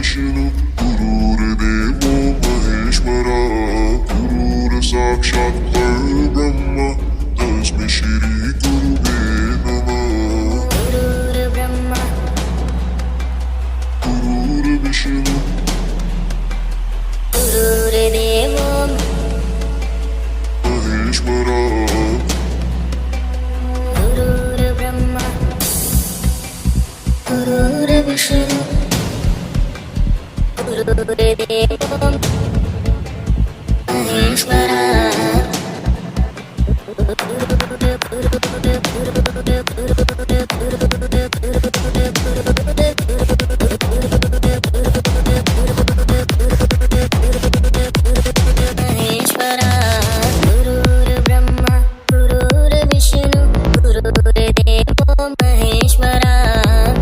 विष्णु गुरुर्देवो महेश्वरा गुरुर्साक्षात् परब्रह्म तस्मै श्री गुरुवे नमः गुरुर्ब्रह्मा गुरुर्विष्णु गुरुर्देवो महेश्वरा गुरुर्ब्रह्मा गुरुर्विष्णु गुरुर्देवो महेश्वरा